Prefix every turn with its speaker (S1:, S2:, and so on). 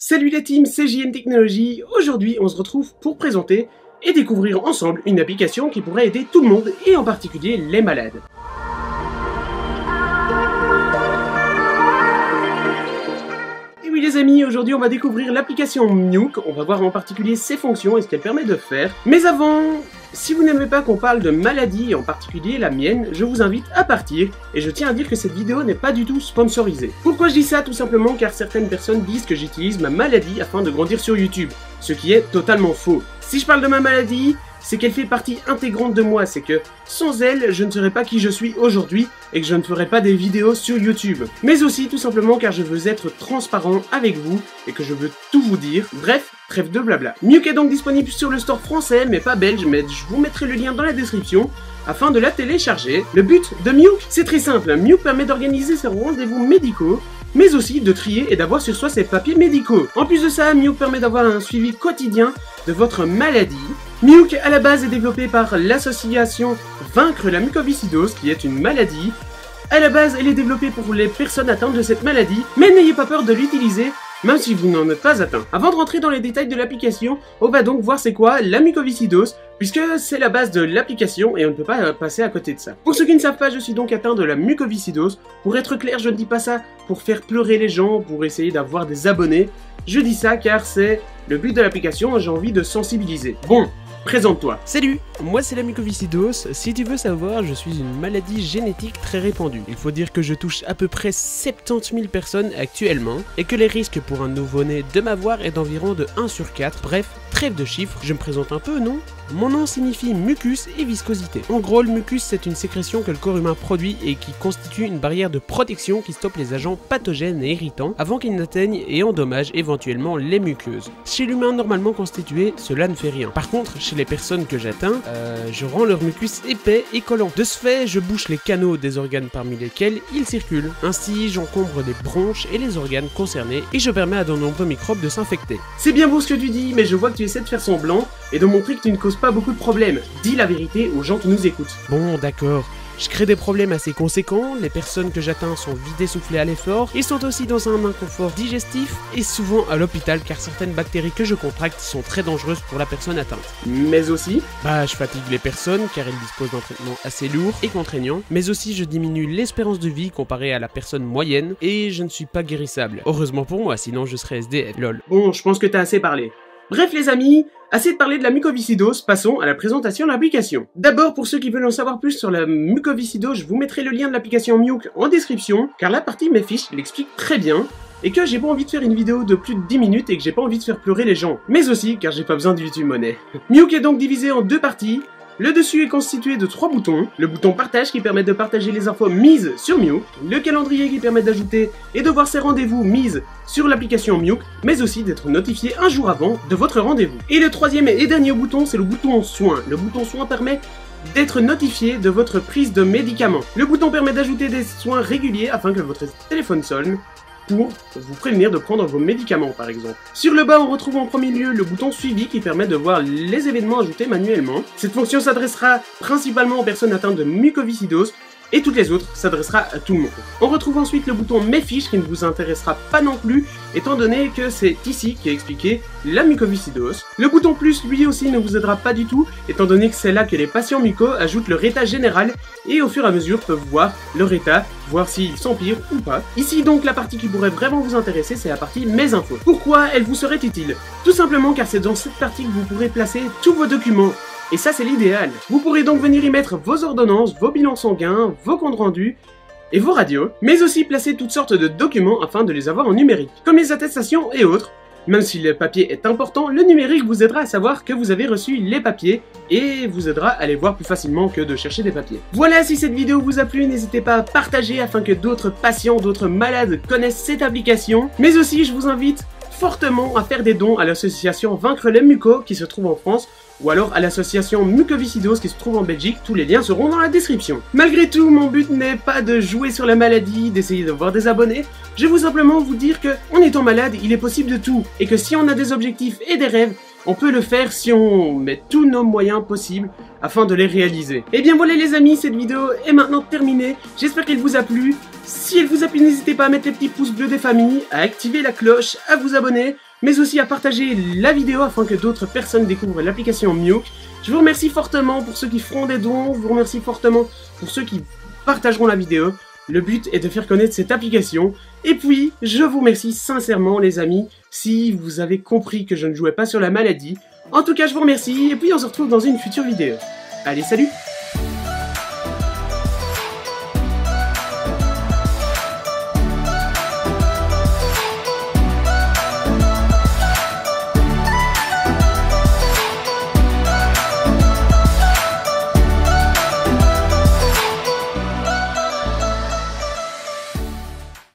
S1: Salut la team, c'est JN Technologies. Aujourd'hui, on se retrouve pour présenter et découvrir ensemble une application qui pourrait aider tout le monde et en particulier les malades. Et oui les amis, aujourd'hui on va découvrir l'application Nuke. On va voir en particulier ses fonctions et ce qu'elle permet de faire. Mais avant, si vous n'aimez pas qu'on parle de maladies, et en particulier la mienne, je vous invite à partir, et je tiens à dire que cette vidéo n'est pas du tout sponsorisée. Pourquoi je dis ça? Tout simplement car certaines personnes disent que j'utilise ma maladie afin de grandir sur YouTube, ce qui est totalement faux. Si je parle de ma maladie, c'est qu'elle fait partie intégrante de moi, c'est que sans elle, je ne serais pas qui je suis aujourd'hui et que je ne ferais pas des vidéos sur YouTube. Mais aussi tout simplement car je veux être transparent avec vous et que je veux tout vous dire. Bref, trêve de blabla. Nuke est donc disponible sur le store français mais pas belge, mais je vous mettrai le lien dans la description afin de la télécharger. Le but de Nuke, c'est très simple. Nuke permet d'organiser ses rendez-vous médicaux, mais aussi de trier et d'avoir sur soi ses papiers médicaux. En plus de ça, Nuke permet d'avoir un suivi quotidien de votre maladie. Nuke, à la base, est développé par l'association Vaincre la mucoviscidose, qui est une maladie. À la base, elle est développée pour les personnes atteintes de cette maladie, mais n'ayez pas peur de l'utiliser, même si vous n'en êtes pas atteint. Avant de rentrer dans les détails de l'application, on va donc voir c'est quoi la mucoviscidose, puisque c'est la base de l'application et on ne peut pas passer à côté de ça. Pour ceux qui ne savent pas, je suis donc atteint de la mucoviscidose. Pour être clair, je ne dis pas ça pour faire pleurer les gens, pour essayer d'avoir des abonnés. Je dis ça car c'est le but de l'application, j'ai envie de sensibiliser. Bon, présente-toi.
S2: Salut, moi c'est la mucoviscidose. Si tu veux savoir, je suis une maladie génétique très répandue. Il faut dire que je touche à peu près 70 000 personnes actuellement et que les risques pour un nouveau-né de m'avoir est d'environ de 1 sur 4. Bref, trêve de chiffres, je me présente un peu, non? Mon nom signifie mucus et viscosité. En gros, le mucus c'est une sécrétion que le corps humain produit et qui constitue une barrière de protection qui stoppe les agents pathogènes et irritants avant qu'ils n'atteignent et endommagent éventuellement les muqueuses. Chez l'humain normalement constitué, cela ne fait rien. Par contre, chez les personnes que j'atteins, je rends leur mucus épais et collant. De ce fait, je bouche les canaux des organes parmi lesquels ils circulent. Ainsi, j'encombre les bronches et les organes concernés et je permets à de nombreux microbes de s'infecter.
S1: C'est bien beau ce que tu dis, mais je vois que tu essaies de faire semblant et de montrer que tu ne causes pas beaucoup de problèmes. Dis la vérité aux gens qui nous écoutent.
S2: Bon, d'accord. Je crée des problèmes assez conséquents, les personnes que j'atteins sont vite essoufflées à l'effort, ils sont aussi dans un inconfort digestif et souvent à l'hôpital car certaines bactéries que je contracte sont très dangereuses pour la personne atteinte.
S1: Mais aussi,
S2: je fatigue les personnes car elles disposent d'un traitement assez lourd et contraignant, mais aussi je diminue l'espérance de vie comparée à la personne moyenne et je ne suis pas guérissable. Heureusement pour moi, sinon je serais SDF, lol.
S1: Bon, je pense que t'as assez parlé. Bref les amis, assez de parler de la mucoviscidose, passons à la présentation de l'application. D'abord, pour ceux qui veulent en savoir plus sur la mucoviscidose, je vous mettrai le lien de l'application Nuke en description, car la partie mes fiches l'explique très bien, et que j'ai pas envie de faire une vidéo de plus de 10 minutes et que j'ai pas envie de faire pleurer les gens. Mais aussi, car j'ai pas besoin de YouTube monnaie. Nuke est donc divisé en deux parties. Le dessus est constitué de 3 boutons. Le bouton partage qui permet de partager les infos mises sur Nuke, le calendrier qui permet d'ajouter et de voir ses rendez-vous mises sur l'application Nuke, mais aussi d'être notifié un jour avant de votre rendez-vous. Et le troisième et dernier bouton, c'est le bouton soin. Le bouton soin permet d'être notifié de votre prise de médicaments. Le bouton permet d'ajouter des soins réguliers afin que votre téléphone sonne pour vous prévenir de prendre vos médicaments par exemple. Sur le bas, on retrouve en premier lieu le bouton suivi qui permet de voir les événements ajoutés manuellement. Cette fonction s'adressera principalement aux personnes atteintes de mucoviscidose et toutes les autres s'adressera à tout le monde. On retrouve ensuite le bouton Mes fiches qui ne vous intéressera pas non plus étant donné que c'est ici qui est expliqué la mucoviscidose. Le bouton plus lui aussi ne vous aidera pas du tout étant donné que c'est là que les patients muco ajoutent leur état général et au fur et à mesure peuvent voir leur état, voir s'il s'empire ou pas. Ici donc la partie qui pourrait vraiment vous intéresser, c'est la partie Mes infos. Pourquoi elle vous serait utile? Tout simplement car c'est dans cette partie que vous pourrez placer tous vos documents. Et ça c'est l'idéal. Vous pourrez donc venir y mettre vos ordonnances, vos bilans sanguins, vos comptes rendus et vos radios, mais aussi placer toutes sortes de documents afin de les avoir en numérique, comme les attestations et autres. Même si le papier est important, le numérique vous aidera à savoir que vous avez reçu les papiers et vous aidera à les voir plus facilement que de chercher des papiers. Voilà, si cette vidéo vous a plu, n'hésitez pas à partager afin que d'autres patients, d'autres malades connaissent cette application. Mais aussi, je vous invite fortement à faire des dons à l'association Vaincre les muco qui se trouve en France ou alors à l'association Mucoviscidose qui se trouve en Belgique, tous les liens seront dans la description. Malgré tout, mon but n'est pas de jouer sur la maladie, d'essayer d'avoir des abonnés, je vais simplement vous dire que, en étant malade, il est possible de tout, et que si on a des objectifs et des rêves, on peut le faire si on met tous nos moyens possibles afin de les réaliser. Et bien voilà les amis, cette vidéo est maintenant terminée, j'espère qu'elle vous a plu. Si elle vous a plu, n'hésitez pas à mettre les petits pouces bleus des familles, à activer la cloche, à vous abonner, mais aussi à partager la vidéo afin que d'autres personnes découvrent l'application Mewk. Je vous remercie fortement pour ceux qui feront des dons, je vous remercie fortement pour ceux qui partageront la vidéo. Le but est de faire connaître cette application. Et puis, je vous remercie sincèrement les amis, si vous avez compris que je ne jouais pas sur la maladie. En tout cas, je vous remercie, et puis on se retrouve dans une future vidéo. Allez, salut!